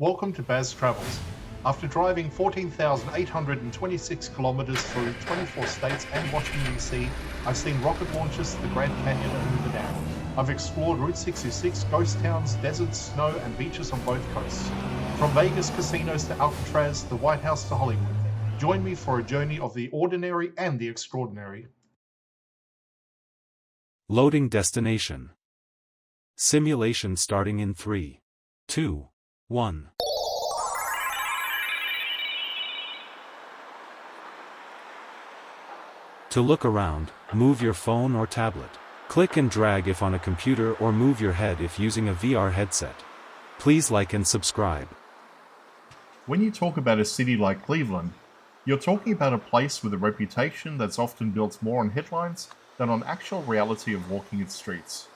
Welcome to Baz Travels. After driving 14,826 kilometers through 24 states and Washington, D.C., I've seen rocket launches to the Grand Canyon and Hoover Dam. I've explored Route 66, ghost towns, deserts, snow, and beaches on both coasts. From Vegas casinos to Alcatraz, the White House to Hollywood. Join me for a journey of the ordinary and the extraordinary. Loading destination. Simulation starting in 3, 2, 1. To look around, move your phone or tablet. Click and drag if on a computer or move your head if using a VR headset. Please like and subscribe. When you talk about a city like Cleveland, you're talking about a place with a reputation that's often built more on headlines than on actual reality of walking its streets.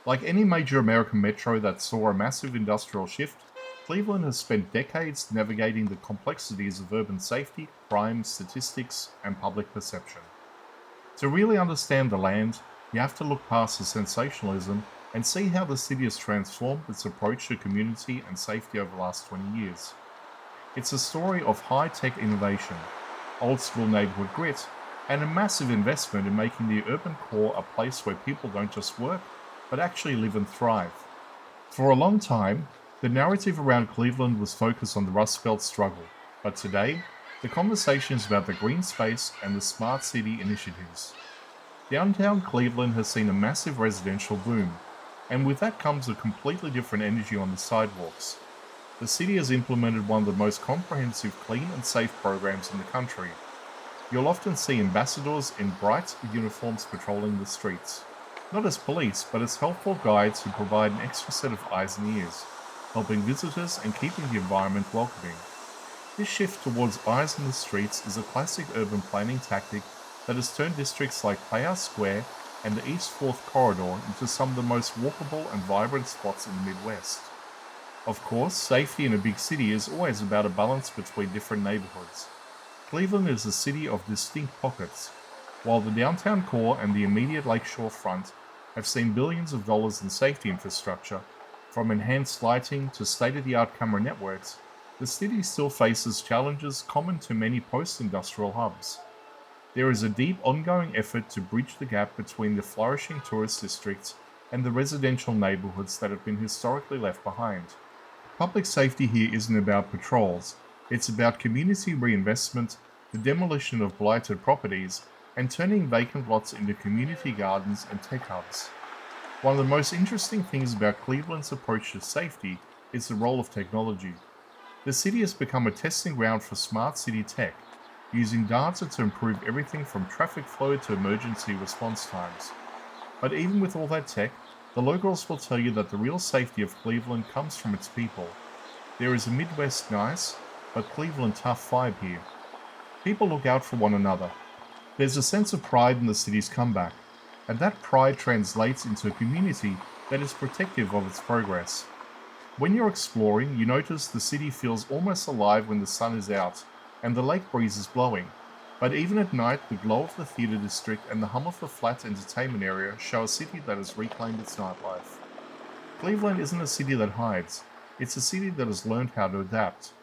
Like any major American metro that saw a massive industrial shift, Cleveland has spent decades navigating the complexities of urban safety, crime, statistics, and public perception. To really understand the land, you have to look past the sensationalism and see how the city has transformed its approach to community and safety over the last 20 years. It's a story of high-tech innovation, old-school neighborhood grit, and a massive investment in making the urban core a place where people don't just work, but actually live and thrive. For a long time, the narrative around Cleveland was focused on the Rust Belt struggle, but today, the conversation is about the green space and the smart city initiatives. Downtown Cleveland has seen a massive residential boom, and with that comes a completely different energy on the sidewalks. The city has implemented one of the most comprehensive clean and safe programs in the country. You'll often see ambassadors in bright uniforms patrolling the streets, not as police, but as helpful guides who provide an extra set of eyes and ears, helping visitors and keeping the environment welcoming. This shift towards eyes in the streets is a classic urban planning tactic that has turned districts like Playhouse Square and the East 4th Corridor into some of the most walkable and vibrant spots in the Midwest. Of course, safety in a big city is always about a balance between different neighborhoods. Cleveland is a city of distinct pockets. While the downtown core and the immediate lakeshore front have seen billions of dollars in safety infrastructure, from enhanced lighting to state-of-the-art camera networks, the city still faces challenges common to many post-industrial hubs. There is a deep ongoing effort to bridge the gap between the flourishing tourist districts and the residential neighborhoods that have been historically left behind. Public safety here isn't about patrols, it's about community reinvestment, the demolition of blighted properties, and turning vacant lots into community gardens and tech hubs. One of the most interesting things about Cleveland's approach to safety is the role of technology. The city has become a testing ground for smart city tech, using data to improve everything from traffic flow to emergency response times. But even with all that tech, the locals will tell you that the real safety of Cleveland comes from its people. There is a Midwest nice, but Cleveland tough vibe here. People look out for one another. There's a sense of pride in the city's comeback, and that pride translates into a community that is protective of its progress. When you're exploring, you notice the city feels almost alive when the sun is out and the lake breeze is blowing, but even at night the glow of the theatre district and the hum of the flat entertainment area show a city that has reclaimed its nightlife. Cleveland isn't a city that hides, it's a city that has learned how to adapt.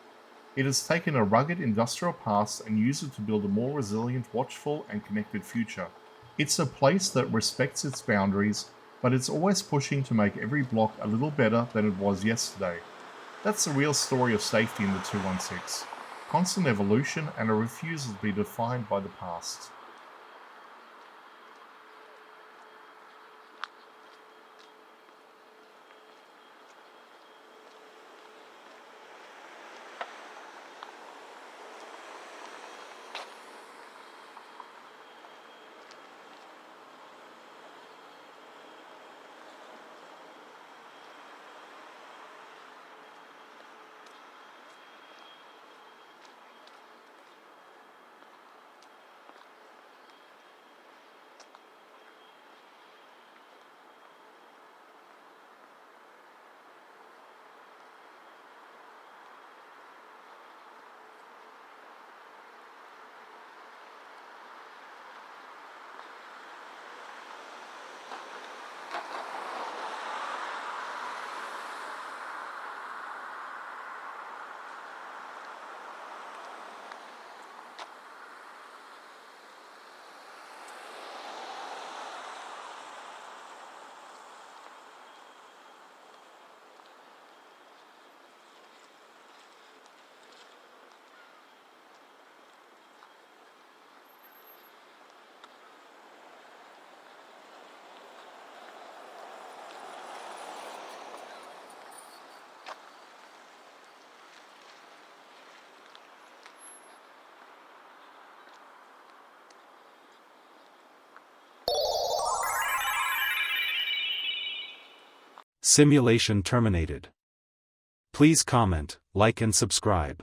It has taken a rugged industrial past and used it to build a more resilient, watchful, and connected future. It's a place that respects its boundaries, but it's always pushing to make every block a little better than it was yesterday. That's the real story of safety in the 216. Constant evolution and a refusal to be defined by the past. Simulation terminated. Please comment, like and subscribe.